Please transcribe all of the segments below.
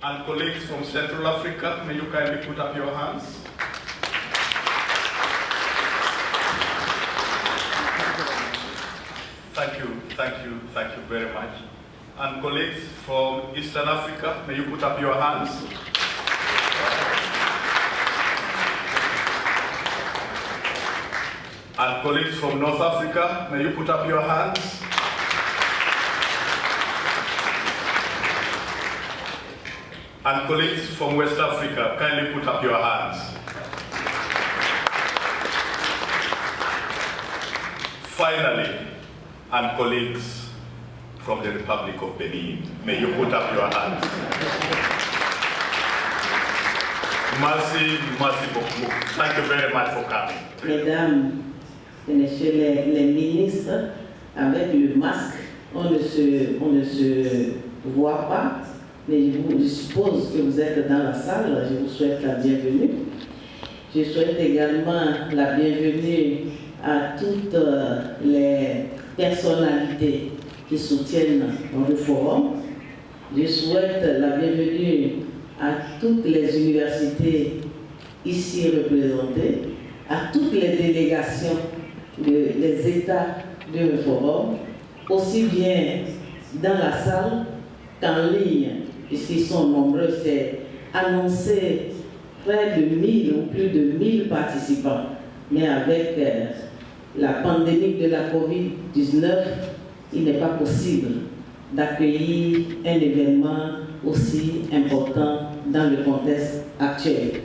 And colleagues from Central Africa, may you kindly put up your hands. Thank you very much. And colleagues from Eastern Africa, may you put up your hands. And colleagues from North Africa, may you put up your hands. And colleagues from West Africa, kindly put up your hands. Finally, and colleagues from the Republic of Benin, may you put up your hands. Merci beaucoup. Thank you very much for coming. Mesdames et messieurs les ministres, avec le masque, on ne se voit pas. Mais je suppose que vous êtes dans la salle, je vous souhaite la bienvenue. Je souhaite également la bienvenue à toutes les personnalités qui soutiennent le forum. Je souhaite la bienvenue à toutes les universités ici représentées, à toutes les délégations des États du forum, aussi bien dans la salle qu'en ligne. Puisqu'ils sont nombreux, c'est annoncé près de 1000 ou plus de 1000 participants. Mais avec la pandémie de la COVID-19, il n'est pas possible d'accueillir un événement aussi important dans le contexte actuel.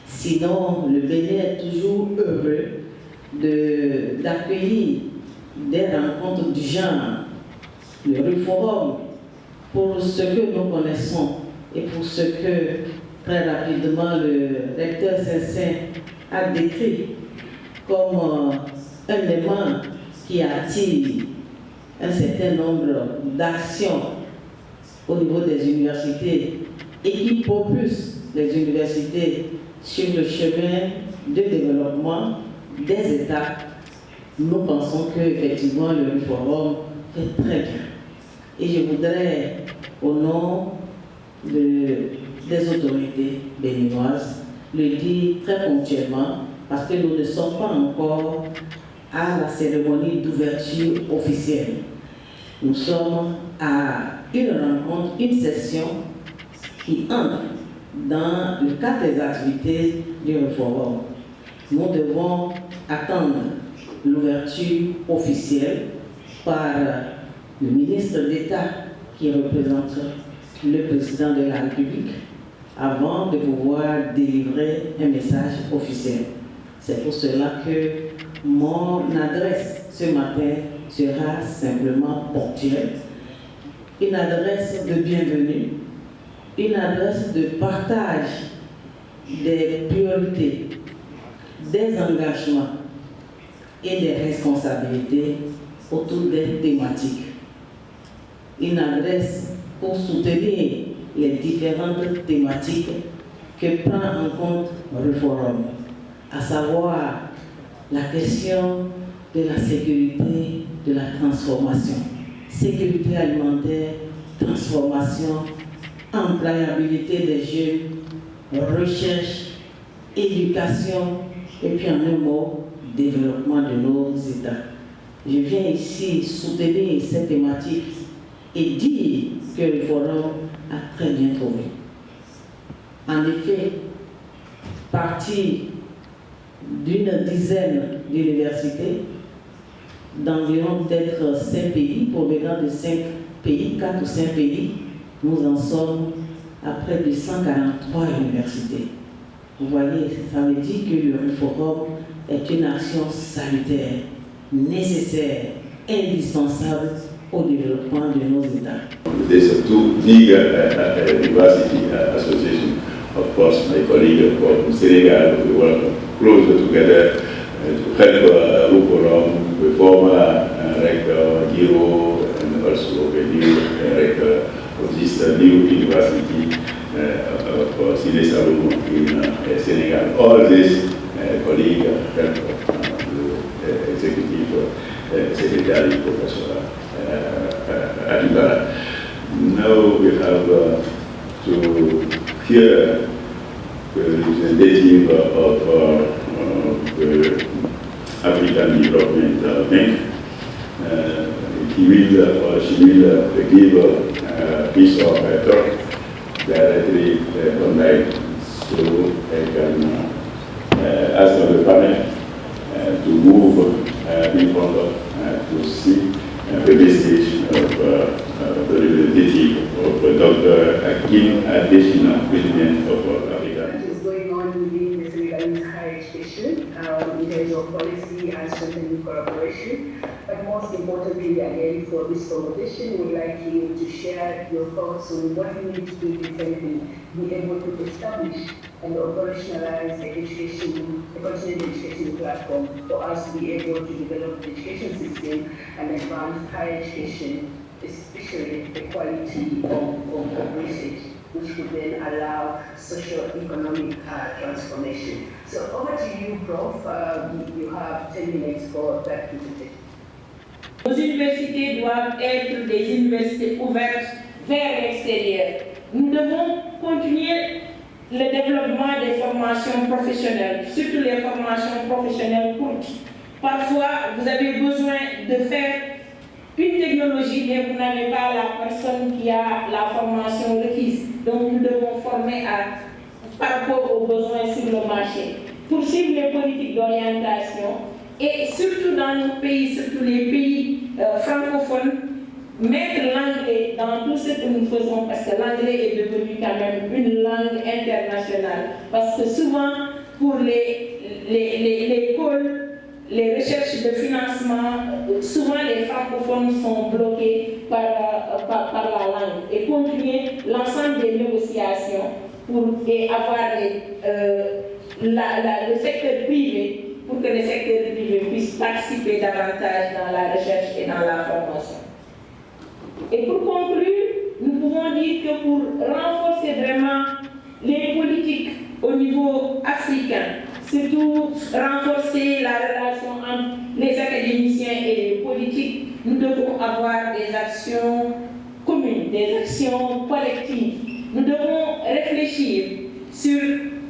Sinon, le Bénin est toujours heureux d'accueillir des rencontres du genre, le Ruforum, pour ce que nous connaissons et pour ce que très rapidement le recteur Saint-Saint a décrit comme un élément qui attire un certain nombre d'actions au niveau des universités et qui propulse les universités sur le chemin de développement des États. Nous pensons qu'effectivement le forum fait très bien. Et je voudrais, au nom des autorités béninoises, le dire très ponctuellement, parce que nous ne sommes pas encore à la cérémonie d'ouverture officielle. Nous sommes à une rencontre, une session qui entre dans le cadre des activités du forum. Nous devons attendre l'ouverture officielle par le ministre d'État qui représente le président de la République avant de pouvoir délivrer un message officiel. C'est pour cela que mon adresse ce matin sera simplement ponctuelle. Une adresse de bienvenue, une adresse de partage des priorités, des engagements et des responsabilités autour des thématiques. Une adresse pour soutenir les différentes thématiques que prend en compte le forum, à savoir la question de la sécurité, de la transformation, sécurité alimentaire, transformation employabilité des jeunes, recherche, éducation et puis en un mot, développement de nos États. Je viens ici soutenir cette thématique et dire que le forum a très bien trouvé. En effet, partir d'une dizaine d'universités, d'environ peut-être 5 pays, provenant de 5 pays, 4 ou 5 pays, nous en sommes à près de 143 universités. Vous voyez, ça veut dire que le forum est une action salutaire, nécessaire, indispensable au développement de nos États. There's a two big university association, of course, my colleague from Senegal, we work closer together to help Rukorom, the former rector Giro, and also the new rector of this new university of Sine Saloum in Senegal. All this colleague help the executive secretary, Professor Adibara. Now we have to hear the representative of the African Development Bank. He will or she will give a piece of talk directly online, so I can ask the panel to move in front of to see the message of the representative of Dr. Hakim Adesina, President of Africa. What is going on within the Senegalese higher education in terms of policy and strengthening collaboration. But most importantly, again, for this conversation, we'd like you to share your thoughts on what we need to do differently, be able to establish and operationalize the education, the continuing education platform for us to be able to develop the education system and advance higher education, especially the quality of research, which would then allow socio-economic transformation. So over to you, Prof. You have 10 minutes for that presentation. Nos universités doivent être des universités ouvertes vers l'extérieur. Nous devons continuer le développement des formations professionnelles, surtout les formations professionnelles courtes. Parfois, vous avez besoin de faire une technologie, mais vous n'avez pas la personne qui a la formation requise. Donc, nous devons former par rapport aux besoins sur le marché. Poursuivre les politiques d'orientation et surtout dans nos pays, surtout les pays francophones, mettre l'anglais dans tout ce que nous faisons, parce que l'anglais est devenu quand même une langue internationale. Parce que souvent, pour les pôles, les recherches de financement, souvent les francophones sont bloqués par la langue. Et continuer l'ensemble des négociations pour avoir le secteur privé, pour que le secteur privé puisse participer davantage dans la recherche et dans la formation. Et pour conclure, nous pouvons dire que pour renforcer vraiment les politiques au niveau africain, surtout renforcer la relation entre les académiciens et les politiques, nous devons avoir des actions communes, des actions collectives. Nous devons réfléchir sur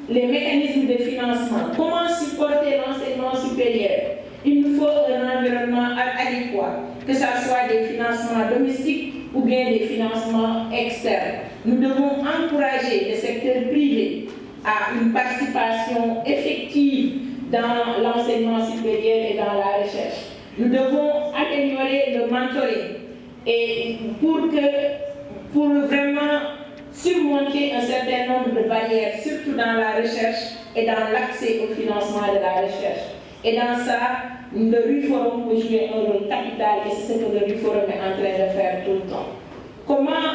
les mécanismes de financement, comment supporter l'enseignement supérieur. Il nous faut un environnement adéquat, que ce soit des financements domestiques ou bien des financements externes. Nous devons encourager le secteur privé à une participation effective dans l'enseignement supérieur et dans la recherche. Nous devons améliorer le mentoring et pour vraiment surmonter un certain nombre de barrières, surtout dans la recherche et dans l'accès au financement de la recherche. Et dans ça, le RUFORUM peut jouer un rôle capital et c'est ce que le RUFORUM est en train de faire tout le temps. Comment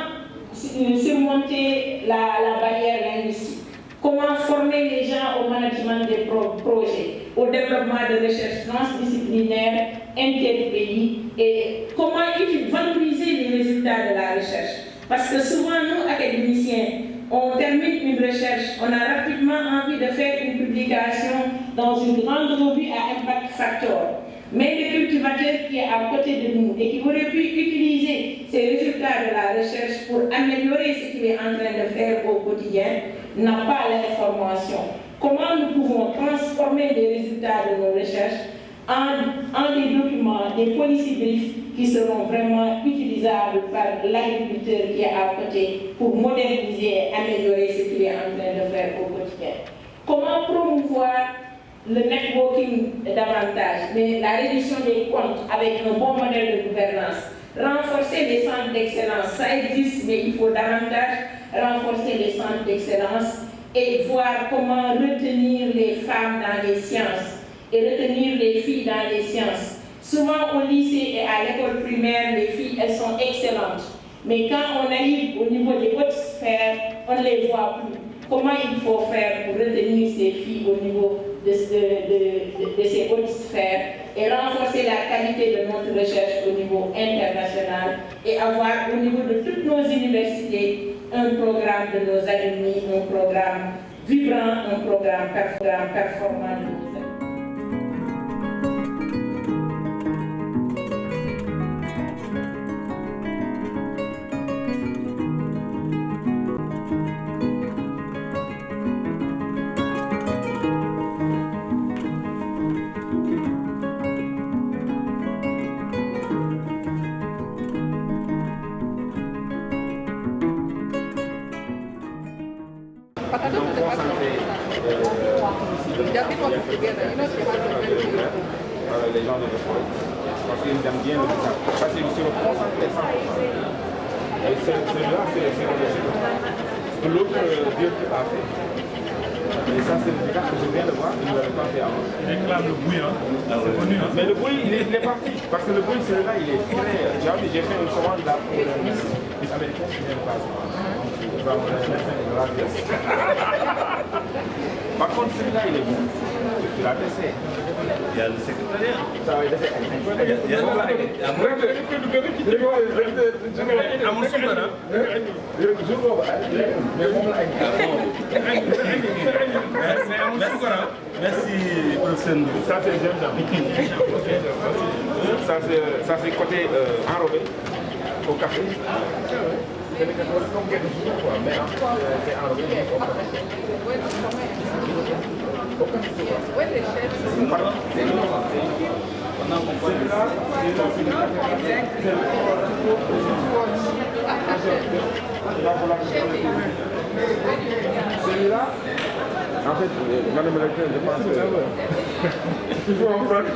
surmonter la barrière linguistique? Comment former les gens au management des projets, au développement de recherche transdisciplinaire, interpays et comment valoriser les résultats de la recherche? Parce que souvent, nous, académiciens, on termine une recherche, on a rapidement envie de faire une publication dans une grande revue à impact factor. Mais le cultivateur qui est à côté de nous et qui aurait pu utiliser ces résultats de la recherche pour améliorer ce qu'il est en train de faire au quotidien n'a pas l'information. Comment nous pouvons transformer les résultats de nos recherches en des documents, des policy briefs qui seront vraiment utilisables par l'agriculteur qui est à côté pour moderniser et améliorer ce qu'il est en train de faire au quotidien. Comment promouvoir le networking davantage, mais la réduction des comptes avec un bon modèle de gouvernance, renforcer les centres d'excellence, ça existe, mais il faut davantage renforcer les centres d'excellence et voir comment retenir les femmes dans les sciences et retenir les filles dans les sciences. Souvent au lycée et à l'école primaire, les filles, elles sont excellentes. Mais quand on arrive au niveau des hautes sphères, on ne les voit plus. Comment il faut faire pour retenir ces filles au niveau de ces hautes sphères et renforcer la qualité de notre recherche au niveau international et avoir au niveau de toutes nos universités un programme de nos alumni, un programme vibrant, un programme performant de nos alumni. Les gens de l'école, parce qu'ils aiment bien le design. Ça, c'est le concentré sans. Et celui-là, c'est l'autre Dieu qui a fait. Et ça, c'est le cas que je viens de voir, il ne l'avait pas fait avant. Il réclame le bruit, hein. C'est connu, hein. Mais le bruit, il est parti. Parce que le bruit, celui-là, il est très. J'ai fait une commande là pour les Américains qui viennent pas. Par contre, celui-là, il est bon. Tu l'as testé. Il y a le secrétariat. Ça va être Il y a Merci, professeur. ça, c'est ça, c'est côté enrobé au café. C'est comme quelque chose, quoi. Mais c'est enrobé au café. Celui-là, en fait, madame la directrice, je pense que il faut en prendre.